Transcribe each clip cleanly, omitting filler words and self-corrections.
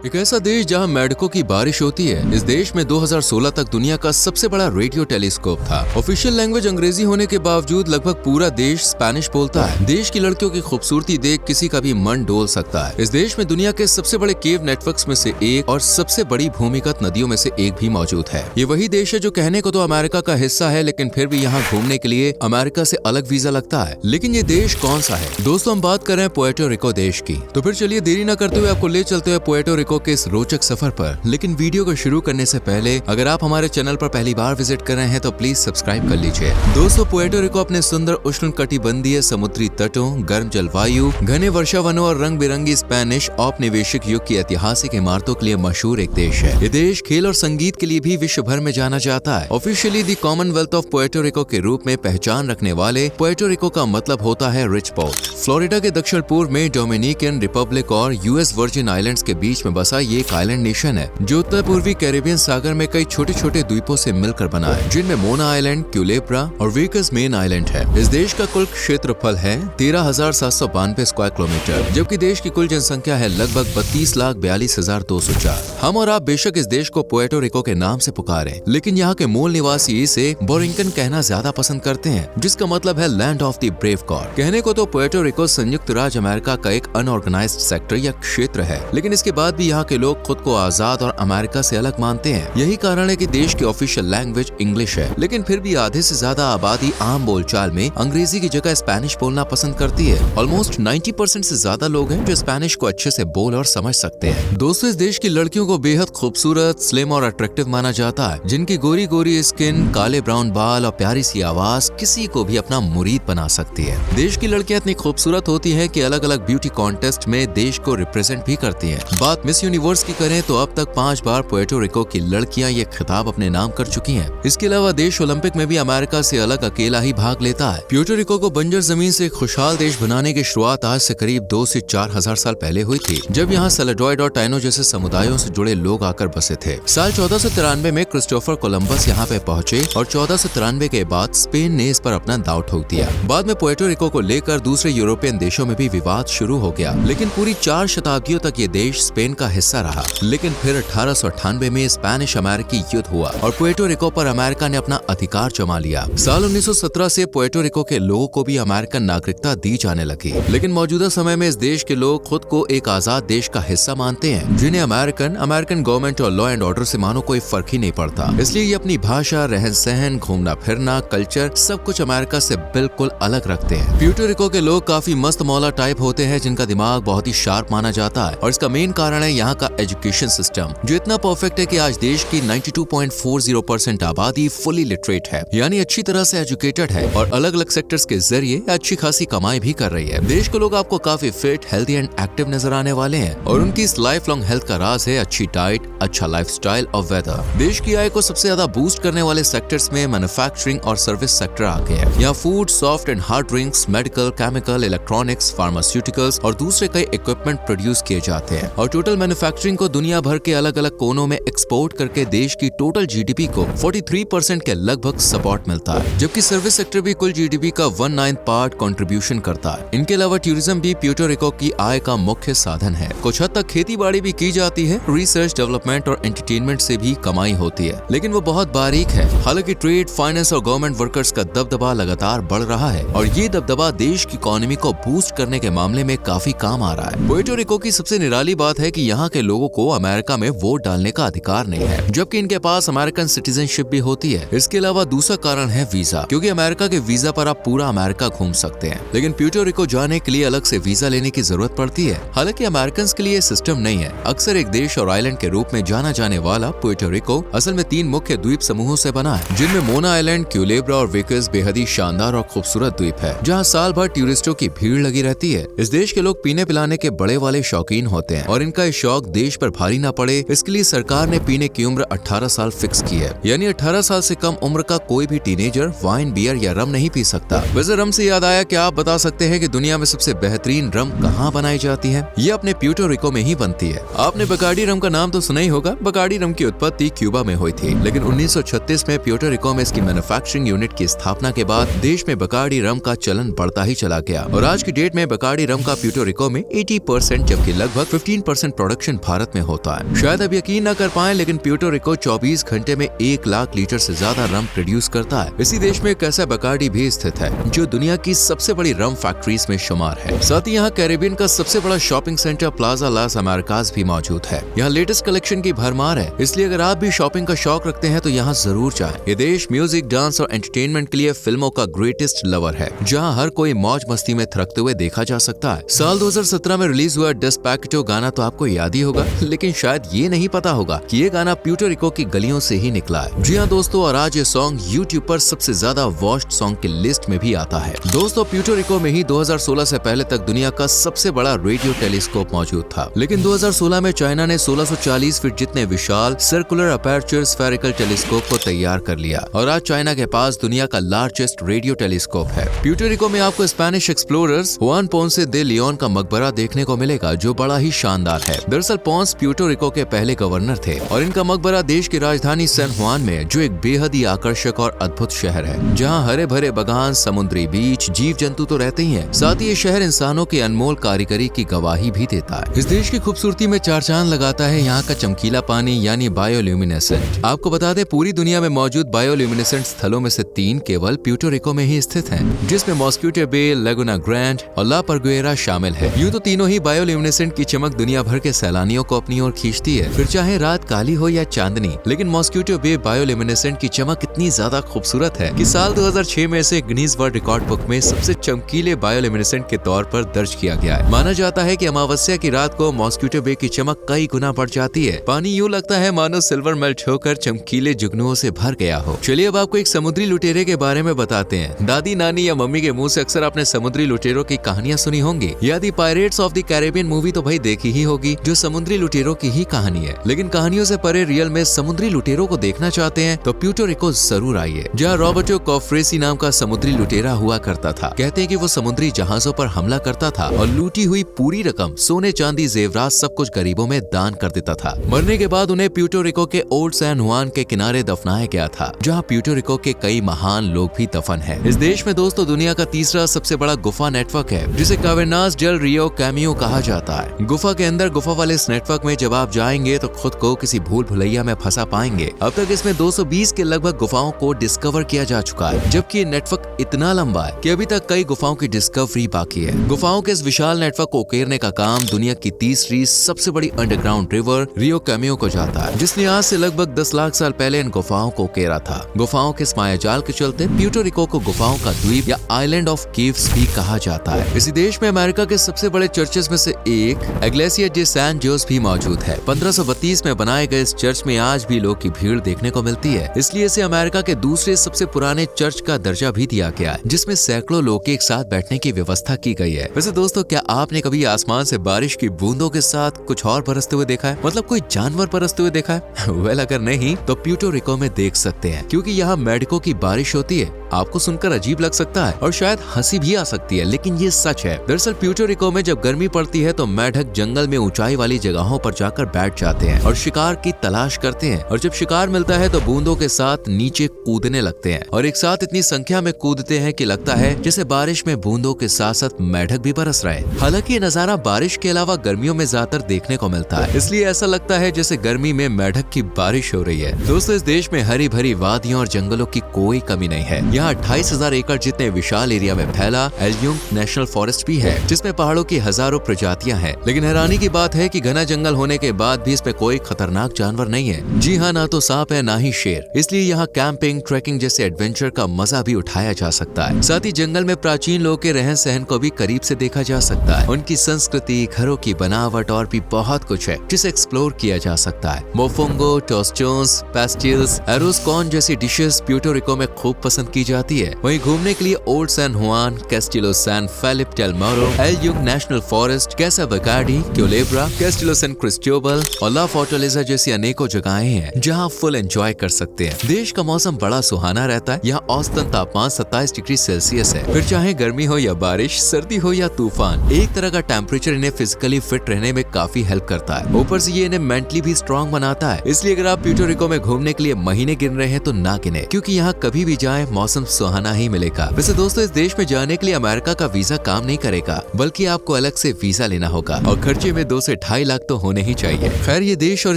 एक ऐसा देश जहां मेंढकों की बारिश होती है। इस देश में 2016 तक दुनिया का सबसे बड़ा रेडियो टेलीस्कोप था। ऑफिशियल लैंग्वेज अंग्रेजी होने के बावजूद लगभग पूरा देश स्पेनिश बोलता है। देश की लड़कियों की खूबसूरती देख किसी का भी मन डोल सकता है। इस देश में दुनिया के सबसे बड़े केव नेटवर्क्स में से एक और सबसे बड़ी भूमिगत नदियों में से एक भी मौजूद है। ये वही देश है जो कहने को तो अमेरिका का हिस्सा है, लेकिन फिर भी यहाँ घूमने के लिए अमेरिका से अलग वीजा लगता है। लेकिन ये देश कौन सा है? दोस्तों, हम बात कर रहे हैं पुएर्टो रिको देश की। तो फिर चलिए देरी न करते हुए आपको ले चलते हैं पुएर्टो रिको के इस रोचक सफर पर। लेकिन वीडियो को शुरू करने से पहले अगर आप हमारे चैनल पर पहली बार विजिट कर रहे हैं तो प्लीज सब्सक्राइब कर लीजिए। दोस्तों, पुएर्टो रिको अपने सुंदर उष्णकटिबंधीय समुद्री तटों, गर्म जलवायु, घने वर्षा वनों और रंग बिरंगी स्पेनिश औपनिवेशिक युग की ऐतिहासिक इमारतों के लिए मशहूर एक देश है। ये देश खेल और संगीत के लिए भी विश्व भर में जाना जाता है। Officially the commonwealth of Puerto Rico के रूप में पहचान रखने वाले पुएर्टो रिको का मतलब होता है रिच पोर्ट। फ्लोरिडा के दक्षिण पूर्व में डोमिनिकन रिपब्लिक और यूएस वर्जिन आइलैंड्स के बीच में बसा ये एक आइलैंड नेशन है जो उत्तर पूर्वी कैरेबियन सागर में कई छोटे छोटे द्वीपों से मिलकर बना है, जिनमें मोना आइलैंड, क्यूलेब्रा और वेकस मेन आइलैंड है। इस देश का कुल क्षेत्रफल है 13,792 स्क्वायर किलोमीटर, जबकि देश की कुल जनसंख्या है लगभग 32,42,204। हम और आप बेशक इस देश को पुएर्टो रिको के नाम से पुकारें, लेकिन यहाँ के मूल निवासी इसे बोरिंकन कहना ज्यादा पसंद करते हैं, जिसका मतलब है land of the brave God. कहने को तो पुएर्टो रिको संयुक्त राज्य अमेरिका का एक अनऑर्गेनाइज्ड सेक्टर या क्षेत्र है, लेकिन इसके बाद भी यहाँ के लोग खुद को आजाद और अमेरिका से अलग मानते हैं। यही कारण है कि देश की ऑफिशियल लैंग्वेज इंग्लिश है, लेकिन फिर भी आधे से ज्यादा आबादी आम बोलचाल में अंग्रेजी की जगह स्पेनिश बोलना पसंद करती है। ऑलमोस्ट 90% से ज्यादा लोग हैं जो स्पेनिश को अच्छे से बोल और समझ सकते हैं। दोस्तों, इस देश की लड़कियों को बेहद खूबसूरत, स्लिम और अट्रैक्टिव माना जाता है, जिनकी गोरी गोरी स्किन, काले ब्राउन बाल और प्यारी सी आवाज किसी को भी अपना मुरीद बना सकती है। देश की लड़कियां इतनी खूबसूरत होती हैं कि अलग अलग ब्यूटी कॉन्टेस्ट में देश को रिप्रेजेंट भी करती हैं। बात मिस यूनिवर्स की करें तो अब तक 5 बार पुएर्टो रिको की लड़कियां ये खिताब अपने नाम कर चुकी हैं। इसके अलावा देश ओलंपिक में भी अमेरिका से अलग अकेला ही भाग लेता है। पुएर्टो रिको को बंजर जमीन से खुशहाल देश बनाने की शुरुआत आज से करीब 2 से 4 हजार साल पहले हुई थी, जब यहाँ सेलेडॉयड और टाइनो जैसे समुदायों से जुड़े लोग आकर बसे थे। साल 1493 में क्रिस्टोफर कोलंबस यहाँ पे पहुँचे और 1493 के बाद स्पेन ने इस पर अपना दांव ठोक दिया। बाद में पुएर्टो रिको को लेकर दूसरे यूरोपियन देशों में भी विवाद शुरू हो गया, लेकिन पूरी 4 शताब्दियों तक ये देश स्पेन का हिस्सा रहा। लेकिन फिर 1898 में स्पेनिश अमेरिकी युद्ध हुआ और पुएर्टो रिको पर अमेरिका ने अपना अधिकार जमा लिया। साल 1917 से पुएर्टो रिको के लोगों को भी अमेरिकन नागरिकता दी जाने लगी, लेकिन मौजूदा समय में इस देश के लोग खुद को एक आजाद देश का हिस्सा मानते हैं, जिन्हें अमेरिकन गवर्नमेंट और लॉ एंड ऑर्डर से मानो कोई फर्क ही नहीं पड़ता। इसलिए ये अपनी भाषा, रहन सहन, घूमना फिरना, कल्चर सब कुछ अमेरिका से बिल्कुल अलग रखते हैं। पुएर्टो रिको के लोग काफी मस्त मौला टाइप होते हैं, जिनका दिमाग बहुत ही शार्प माना जाता है, और इसका मेन कारण है यहाँ का एजुकेशन सिस्टम, जो इतना परफेक्ट है कि आज देश की 92.40% आबादी फुली लिटरेट है, यानी अच्छी तरह से एजुकेटेड है और अलग अलग सेक्टर्स के जरिए अच्छी खासी कमाई भी कर रही है। देश के लोग आपको काफी फिट, हेल्दी एंड एक्टिव नजर आने वाले हैं, और उनकी इस लाइफ लॉन्ग हेल्थ का राज है अच्छी डाइट, अच्छा लाइफस्टाइल और वेदर। देश की आय को सबसे ज्यादा बूस्ट करने वाले सेक्टर्स में मैन्युफैक्चरिंग और सर्विस सेक्टर आ गए हैं। यहाँ food, soft and hard drinks, medical, chemical, electronics, pharmaceuticals और दूसरे कई इक्विपमेंट प्रोड्यूस किए जाते हैं, और टोटल मैन्युफैक्चरिंग को दुनिया भर के अलग अलग कोनों में एक्सपोर्ट करके देश की टोटल जीडीपी को 43% के लगभग सपोर्ट मिलता है, जबकि सर्विस सेक्टर भी कुल जीडीपी का 1/9 पार्ट कंट्रीब्यूशन करता है। इनके अलावा टूरिज्म भी पुएर्टो रिको की आय का मुख्य साधन है। कुछ हद तक खेती बाड़ी भी की जाती है, रिसर्च, डेवलपमेंट और एंटरटेनमेंट से भी कमाई होती है, लेकिन वो बहुत बारीक है। हालांकि ट्रेड, फाइनेंस और गवर्नमेंट वर्कर्स का दबदबा लगातार बढ़ रहा है, और ये दबदबा देश की इकोनॉमी को बूस्ट करने के मामले में काफी काम आ रहा है। पुएर्टो रिको की सबसे निराली बात है कि यहाँ के लोगों को अमेरिका में वोट डालने का अधिकार नहीं है, जबकि इनके पास अमेरिकन सिटीजनशिप भी होती है। इसके अलावा दूसरा कारण है वीजा, क्योंकि अमेरिका के वीजा पर आप पूरा अमेरिका घूम सकते हैं, लेकिन पुएर्टो रिको जाने के लिए अलग से वीजा लेने की जरूरत पड़ती है। हालांकि अमेरिकन के लिए सिस्टम नहीं है। अक्सर एक देश और आइलैंड के रूप में जाना जाने वाला पुएर्टो रिको असल में 3 मुख्य द्वीप समूहों से बना है, जिनमें मोना आइलैंड, क्यूलेब्रा और वेकस बेहद ही शानदार और खूबसूरत द्वीप है, जहाँ साल भर टूरिस्टों की भीड़ लगी रहती है। इस देश के लोग पीने पिलाने के बड़े वाले शौकीन होते हैं, और इनका ये शौक देश पर भारी न पड़े, इसके लिए सरकार ने पीने की उम्र 18 साल फिक्स की है, यानी 18 साल से कम उम्र का कोई भी टीनेजर वाइन, बियर या रम नहीं पी सकता। वैसे रम से याद आया, क्या आप बता सकते हैं कि दुनिया में सबसे बेहतरीन रम कहाँ बनाई जाती है? ये अपने पुएर्टो रिको में ही बनती है। आपने बकार्डी रम का नाम तो सुना ही होगा। बकार्डी रम की उत्पत्ति क्यूबा में हुई थी, लेकिन 1936 में पुएर्टो रिको में इसकी मैन्युफैक्चरिंग यूनिट की स्थापना के बाद देश में बकार्डी रम का चलन बढ़ता ही चला गया, और आज की डेट में बकार्डी रम का पुएर्टो रिको में 80%, जबकि लगभग 15% प्रोडक्शन प्रोडक्शन भारत में होता है। शायद आप यकीन न कर पाए, लेकिन प्यूर्टो रिको 24 घंटे में 1 लाख लीटर से ज्यादा रम प्रोड्यूस करता है। इसी देश में कैसा बकार्डी भी स्थित है, जो दुनिया की सबसे बड़ी रम फैक्ट्रीज में शुमार है। साथ ही यहाँ कैरेबियन का सबसे बड़ा शॉपिंग सेंटर प्लाजा लास अमेरिकास भी मौजूद है। यहाँ लेटेस्ट कलेक्शन की भरमार है, इसलिए अगर आप भी शॉपिंग का शौक रखते हैं तो यहाँ जरूर जाएं। ये देश म्यूजिक, डांस और एंटरटेनमेंट के लिए फिल्मों का ग्रेटेस्ट लवर है, जहाँ हर कोई मौज मस्ती में थिरकते हुए देखा जा सकता है। साल 2017 में रिलीज हुआ डेस्पैकेटो गाना तो आपको याद ही होगा, लेकिन शायद ये नहीं पता होगा कि ये गाना प्यूर्टो रिको की गलियों से ही निकला है। जी हाँ दोस्तों, और आज ये सॉन्ग यूट्यूब पर सबसे ज्यादा वॉच्ड सॉन्ग की लिस्ट में भी आता है। दोस्तों, प्यूर्टो रिको में ही 2016 से पहले तक दुनिया का सबसे बड़ा रेडियो टेलीस्कोप मौजूद था, लेकिन 2016 में चाइना ने 1640 फीट जितने विशाल सर्कुलर अपर्चर स्फेरिकल टेलीस्कोप को तैयार कर लिया और आज चाइना के पास दुनिया का लार्जेस्ट रेडियो टेलीस्कोप है। प्यूर्टो रिको में आपको स्पेनिश एक्सप्लोरर्स हुआन पोंसे दे लियोन का मकबरा देखने को मिलेगा, जो बड़ा ही शानदार है। दरअसल पोंस प्यूर्टो रिको के पहले गवर्नर थे और इनका मकबरा देश की राजधानी सैन जुआन में, जो एक बेहद ही आकर्षक और अद्भुत शहर है, जहाँ हरे भरे बगान, समुद्री बीच, जीव जंतु तो रहते ही हैं, साथ ही ये शहर इंसानों की अनमोल कारीगरी की गवाही भी देता है। इस देश की खूबसूरती में चार चांद लगाता है यहाँ का चमकीला पानी यानी बायोल्यूमिनेसेंट। आपको बता दें, पूरी दुनिया में मौजूद बायोल्यूमिनेसेंट स्थलों में से 3 केवल प्यूर्टो रिको में ही स्थित हैं, जिसमें मॉस्क्यूटो बे, लेगुना ग्रैंड और ला परगुएरा शामिल है। यूं तो तीनों ही बायोल्यूमिनेसेंट की चमक दुनिया भर के सैलानियों को अपनी ओर खींचती है, फिर चाहे रात काली हो या चांदनी। लेकिन मॉस्क्यूटो बे बायोल्यूमिनेसेंट की चमक इतनी ज्यादा खूबसूरत है कि साल 2006 में इसे गिनीज वर्ल्ड रिकॉर्ड बुक में सबसे चमकीले बायोल्यूमिनेसेंट के तौर पर दर्ज किया गया है। माना जाता है कि अमावस्या की रात को मॉस्क्यूटो बे की चमक कई गुना बढ़ जाती है। पानी यूं लगता है मानो सिल्वर मेल्ट होकर चमकीले जुगनुओं से भर गया हो। चलिए अब आपको एक समुद्री लुटेरे के बारे में बताते हैं। दादी, नानी या मम्मी के मुंह से अक्सर आपने समुद्री लुटेरों की कहानियां सुनी होंगी, या the pirates of the Caribbean movie तो भाई देखी ही होगी, जो समुद्री लुटेरों की ही कहानी है। लेकिन कहानियों से परे रियल में समुद्री लुटेरों को देखना चाहते हैं तो प्यूर्टो रिको जरूर आइए, जहाँ रॉबर्टो कॉफ्रेसी नाम का समुद्री लुटेरा हुआ करता था। कहते हैं कि वो समुद्री जहाजों पर हमला करता था और लूटी हुई पूरी रकम, सोने चांदी, जेवरात सब कुछ गरीबों में दान कर देता था। मरने के बाद उन्हें प्यूर्टो रिको के ओल्ड सैन जुआन के किनारे दफनाया गया था, जहाँ प्यूर्टो रिको के कई महान लोग भी दफन है। इस देश में दोस्तों दुनिया का तीसरा सबसे बड़ा गुफा नेटवर्क है, जिसे कावेर्नास डेल रियो कैमियो कहा जाता है। गुफा के अंदर गुफा वाले इस नेटवर्क में जब आप जाएंगे तो खुद को किसी भूल भुलैया में फंसा पाएंगे। अब तक इसमें 220 के लगभग गुफाओं को डिस्कवर किया जा चुका है, जबकि ये नेटवर्क इतना लंबा है कि अभी तक कई गुफाओं की डिस्कवरी बाकी है। गुफाओं के इस विशाल नेटवर्क को उकेरने का काम दुनिया की तीसरी सबसे बड़ी अंडरग्राउंड रिवर रियो कैमियो को जाता है, जिसने आज से लगभग 10 लाख साल पहले इन गुफाओं को उकेरा था। गुफाओं के इस मायाजाल के चलते प्यूर्टो रिको को गुफाओं का द्वीप या आइलैंड ऑफ केव्स भी कहा जाता है। इसी देश में अमेरिका के सबसे बड़े चर्चेस में से एक इग्लेसिया डे सैन जोस भी मौजूद है। 1532 में बनाए गए इस चर्च में आज भी लोग की भीड़ देखने को मिलती है, इसलिए इसे अमेरिका के दूसरे सबसे पुराने चर्च का दर्जा भी दिया गया है, जिसमें सैकड़ों लोग एक साथ बैठने की व्यवस्था की गई है। वैसे दोस्तों, क्या आपने कभी आसमान से बारिश की बूंदों के साथ कुछ और बरसते हुए देखा है, मतलब कोई जानवर बरसते हुए देखा है? वेल, अगर नहीं तो प्यूर्टो रिको में देख सकते हैं, क्योंकि यहाँ मेढकों की बारिश होती है। आपको सुनकर अजीब लग सकता है और शायद हंसी भी आ सकती है, लेकिन ये सच है। दरअसल प्यूर्टो रिको में जब गर्मी पड़ती है तो मेढक जंगल में ऊंचाई वाली जगहों पर जाकर बैठ जाते हैं और शिकार की तलाश करते हैं, और जब शिकार मिलता है तो बूंदों के साथ नीचे कूदने लगते हैं और एक साथ इतनी संख्या में कूदते हैं कि लगता है जैसे बारिश में बूंदों के साथ साथ मेढक भी बरस रहे हैं। हालांकि ये नजारा बारिश के अलावा गर्मियों में ज्यादातर देखने को मिलता है, इसलिए ऐसा लगता है जैसे गर्मी में मेढक की बारिश हो रही है। दोस्तों, इस देश में हरी भरी वादियों और जंगलों की कोई कमी नहीं है। यहाँ 28,000 एकड़ जितने विशाल एरिया में फैला एल युंग नेशनल फॉरेस्ट भी है, जिसमें पहाड़ों की हजारों प्रजातियां हैं। लेकिन हैरानी की बात है कि घना जंगल होने के बाद भी इसमें कोई खतरनाक जानवर नहीं है। जी हाँ, ना तो सांप है ना ही शेर, इसलिए यहाँ कैंपिंग, ट्रैकिंग जैसे एडवेंचर का मजा भी उठाया जा सकता है। साथ ही जंगल में प्राचीन लोगों के रहन सहन को भी करीब से देखा जा सकता है। उनकी संस्कृति, घरों की बनावट और भी बहुत कुछ है जिसे एक्सप्लोर किया जा सकता है। मोफोंगो, टोस्टोन्स, पेस्टिल्स, एरोस कॉर्न जैसी डिशेस प्यूर्टो रिको में खूब पसंद की जाती है। वहीं घूमने के लिए ओल्ड सैन जुआन, कैस्टिलो सैन फेलिप डेल मोरो, एल युंग नेशनल फॉरेस्ट, कैसा बकार्डी, क्यूलेब्रा, कैस्टिलो सैन क्रिस्टोबल और ला फोर्टालेजा जैसी अनेकों जगहें हैं जहां फुल एंजॉय कर सकते हैं। देश का मौसम बड़ा सुहाना रहता है। यहाँ औसतन तापमान 27 डिग्री सेल्सियस है। फिर चाहे गर्मी हो या बारिश, सर्दी हो या तूफान, एक तरह का टेम्परेचर इन्हें फिजिकली फिट रहने में काफी हेल्प करता है। ऊपर से ये इन्हें मेंटली भी स्ट्रॉन्ग बनाता है। इसलिए अगर आप प्यूर्टो रिको में घूमने के लिए महीने गिन रहे हैं तो ना गिने, क्योंकि यहाँ कभी भी जाए मौसम सुहाना ही मिलेगा। वैसे दोस्तों, इस देश में जाने के लिए अमेरिका का वीजा काम नहीं करेगा, बल्कि आपको अलग से वीजा लेना होगा और खर्चे में 2 से 2.5 लाख तो होने ही चाहिए। खैर, ये देश और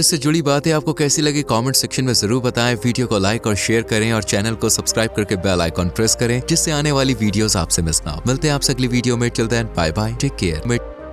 इससे जुड़ी बातें आपको कैसी लगी कमेंट सेक्शन में जरूर बताएं। वीडियो को लाइक और शेयर करें और चैनल को सब्सक्राइब करके बेल आइकॉन प्रेस करें, जिससे आने वाली वीडियोस आपसे मिस ना हो। मिलते हैं आपसे अगली वीडियो में। Till then bye bye, take care.